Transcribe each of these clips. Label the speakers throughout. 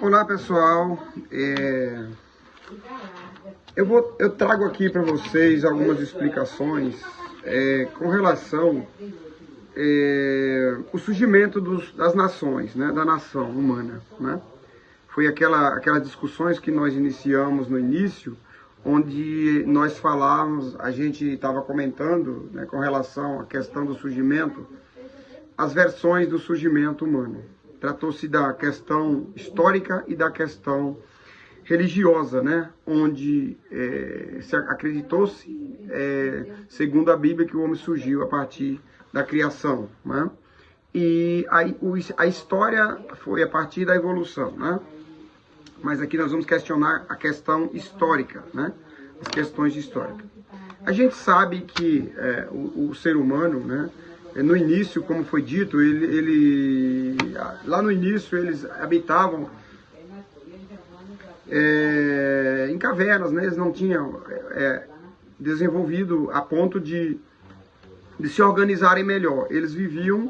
Speaker 1: Olá pessoal, eu trago aqui para vocês algumas explicações com relação ao surgimento das nações, né, da nação humana, né? Foi aquelas discussões que nós iniciamos no início, onde nós falávamos, a gente estava comentando, né, com relação à questão do surgimento, as versões do surgimento humano. Tratou-se da questão histórica e da questão religiosa, né? Onde se acreditou-se, segundo a Bíblia, que o homem surgiu a partir da criação, né? E a história foi a partir da evolução, né? Mas aqui nós vamos questionar a questão histórica, né? As questões históricas. A gente sabe que o ser humano, né? No início, como foi dito, lá no início eles habitavam em cavernas, né? Eles não tinham desenvolvido a ponto de se organizarem melhor. Eles viviam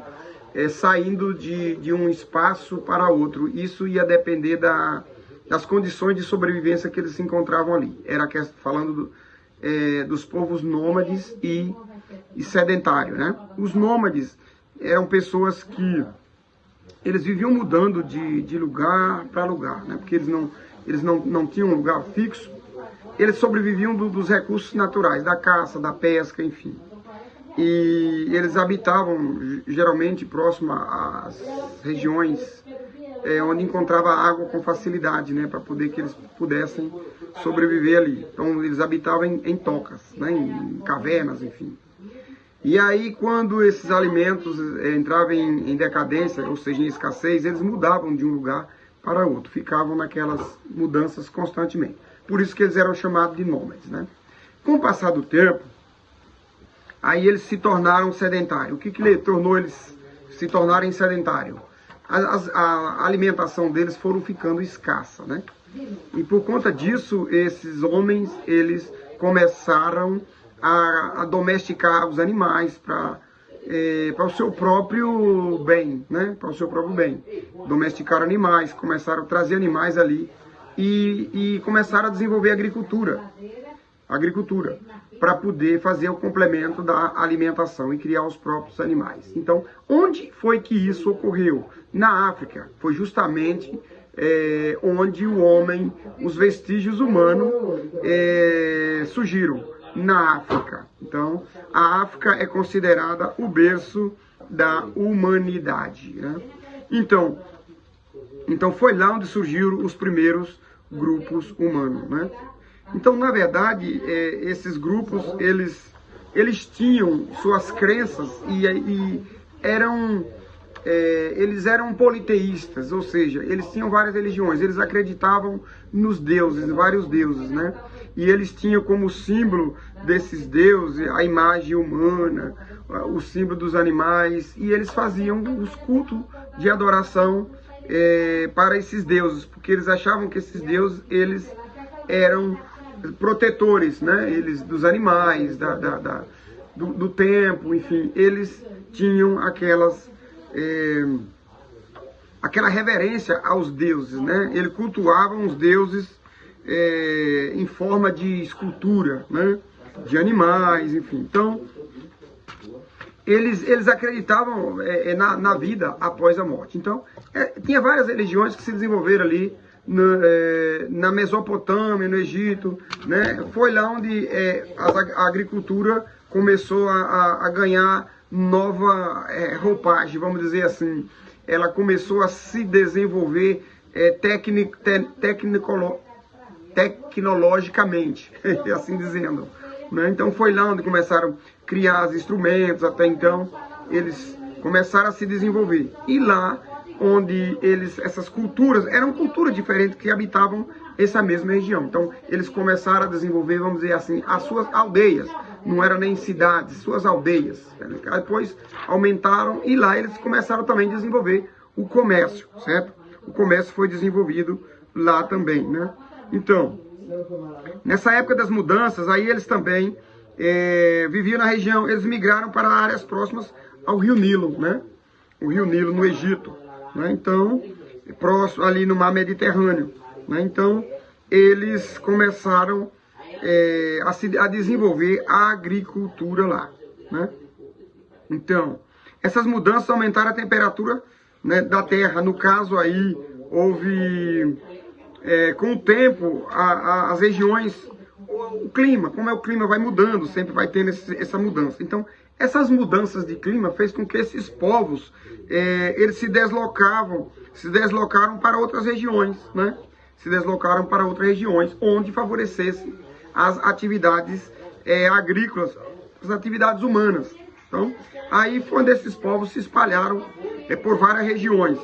Speaker 1: saindo de um espaço para outro. Isso ia depender das condições de sobrevivência que eles se encontravam ali. Era falando dos povos nômades e sedentário, né? Os nômades eram pessoas que eles viviam mudando de lugar para lugar, né? Porque eles não tinham um lugar fixo. Eles sobreviviam dos recursos naturais, da caça, da pesca, enfim. E eles habitavam geralmente próximo às regiões onde encontrava água com facilidade, né? Para poder que eles pudessem sobreviver ali. Então eles habitavam em tocas, né? Em cavernas, enfim. E aí, quando esses alimentos entravam em decadência, ou seja, em escassez, eles mudavam de um lugar para outro, ficavam naquelas mudanças constantemente. Por isso que eles eram chamados de nômades, né? Com o passar do tempo, aí eles se tornaram sedentários. O que tornou eles se tornarem sedentários? A alimentação deles foram ficando escassa, né? E por conta disso, esses homens, eles começaram a domesticar os animais para o seu próprio bem, né? Para o seu próprio bem. Domesticar animais, começaram a trazer animais ali e começaram a desenvolver agricultura para poder fazer o complemento da alimentação e criar os próprios animais. Então, onde foi que isso ocorreu? Na África. Foi justamente onde o homem, os vestígios humanos surgiram. Na África. Então, a África é considerada o berço da humanidade, né? Então foi lá onde surgiram os primeiros grupos humanos, né? Então, na verdade, esses grupos, eles tinham suas crenças e eles eram politeístas, ou seja, eles tinham várias religiões, eles acreditavam nos deuses, vários deuses, né? E eles tinham como símbolo desses deuses a imagem humana, o símbolo dos animais, e eles faziam os cultos de adoração para esses deuses, porque eles achavam que esses deuses, eles eram protetores, né? Eles dos animais, do tempo, enfim, eles tinham aquela reverência aos deuses, né? Eles cultuavam os deuses em forma de escultura, né? De animais, enfim. Então, eles acreditavam na vida após a morte. Então, tinha várias religiões que se desenvolveram ali na Mesopotâmia, no Egito, né? Foi lá onde a agricultura começou a ganhar nova roupagem, vamos dizer assim. Ela começou a se desenvolver tecnologicamente, assim dizendo, né? Então foi lá onde começaram a criar os instrumentos. Até então eles começaram a se desenvolver, e lá onde essas culturas eram culturas diferentes que habitavam essa mesma região. Então eles começaram a desenvolver, vamos dizer assim, as suas aldeias. Não eram nem cidades, suas aldeias. Depois aumentaram, e lá eles começaram também a desenvolver o comércio, certo? O comércio foi desenvolvido lá também, né? Então, nessa época das mudanças, aí eles também viviam na região, eles migraram para áreas próximas ao Rio Nilo, né? O Rio Nilo no Egito, né? Então, próximo ali no mar Mediterrâneo, né? Então eles começaram a desenvolver a agricultura lá, né? Então essas mudanças aumentaram a temperatura, né, da terra. No caso aí houve com o tempo as regiões, o clima, como é o clima vai mudando, sempre vai tendo essa mudança. Então essas mudanças de clima fez com que esses povos eles se deslocaram para outras regiões, né? Se deslocaram para outras regiões onde favorecesse as atividades agrícolas, as atividades humanas. Então, aí foi onde esses povos se espalharam por várias regiões.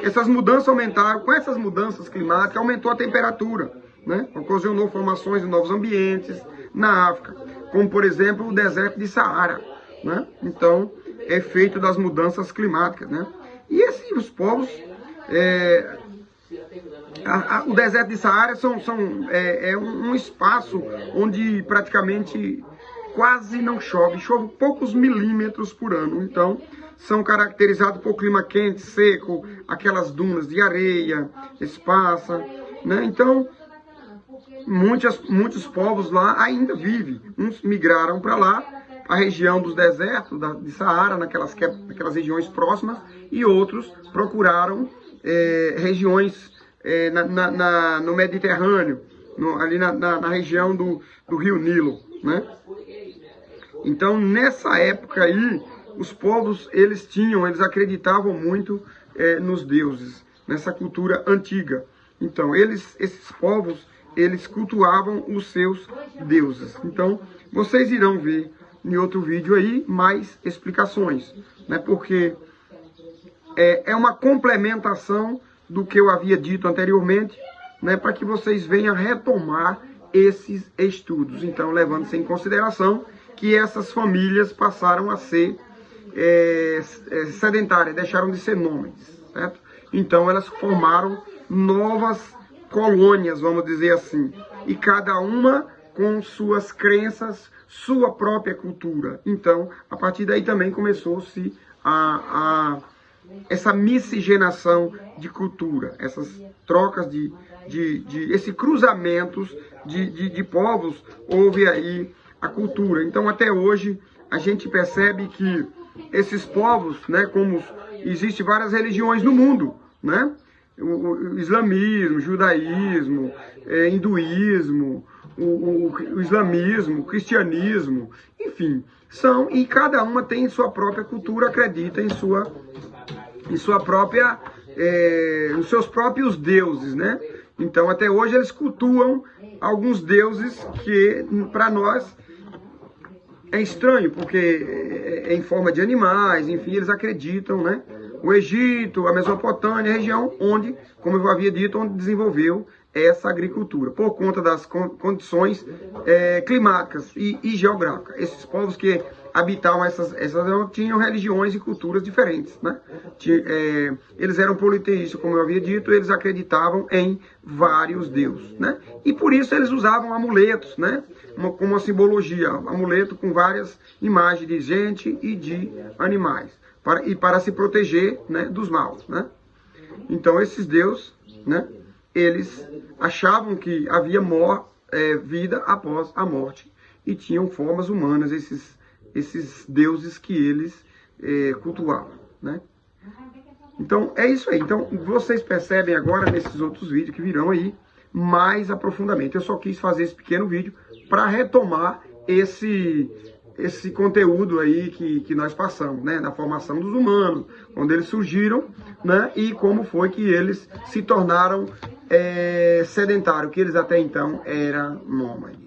Speaker 1: Essas mudanças aumentaram, com essas mudanças climáticas, aumentou a temperatura, né? Ocasionou formações de novos ambientes na África, como por exemplo o deserto de Saara, né? Então, é efeito das mudanças climáticas, né? E os povos, o deserto de Saara é um espaço onde praticamente quase não chove poucos milímetros por ano. Então, são caracterizados por clima quente, seco, aquelas dunas de areia, esparsa, né? Então, muitos povos lá ainda vivem. Uns migraram para lá, a região dos desertos de Saara, naquelas regiões próximas, e outros procuraram regiões no Mediterrâneo, ali na região do Rio Nilo, né? Então, nessa época aí, os povos, eles acreditavam muito nos deuses, nessa cultura antiga. Então, esses povos, eles cultuavam os seus deuses. Então, vocês irão ver em outro vídeo aí mais explicações, né? Porque é uma complementação do que eu havia dito anteriormente, né? Para que vocês venham retomar esses estudos. Então, levando-se em consideração que essas famílias passaram a ser sedentárias, deixaram de ser nômades, certo? Então elas formaram novas colônias, vamos dizer assim, e cada uma com suas crenças, sua própria cultura. Então, a partir daí também começou-se essa miscigenação de cultura, essas trocas esse cruzamentos de povos, houve aí a cultura. Então, até hoje, a gente percebe que esses povos, né, como existem várias religiões no mundo, né? O islamismo, o judaísmo, hinduísmo, o islamismo, o cristianismo, enfim, e cada uma tem sua própria cultura, acredita em sua própria, nos seus próprios deuses, né? Então, até hoje, eles cultuam alguns deuses que, para nós, é estranho, porque é em forma de animais, enfim, eles acreditam, né? O Egito, a Mesopotâmia, a região onde, como eu havia dito, onde desenvolveu essa agricultura, por conta das condições climáticas e geográficas. Esses povos que habitavam essas tinham religiões e culturas diferentes, né? Eles eram politeístas, como eu havia dito, eles acreditavam em vários deuses, né? E por isso eles usavam amuletos, né? Como uma simbologia, amuleto com várias imagens de gente e de animais, para se proteger, né, dos maus, né? Então esses deuses, né, eles achavam que havia vida após a morte e tinham formas humanas, esses deuses que eles cultuavam, né? Então é isso aí. Então vocês percebem agora nesses outros vídeos que virão aí mais aprofundamento. Eu só quis fazer esse pequeno vídeo para retomar esse conteúdo aí que nós passamos, né, na formação dos humanos, onde eles surgiram, né, e como foi que eles se tornaram sedentários, que eles até então eram nômades.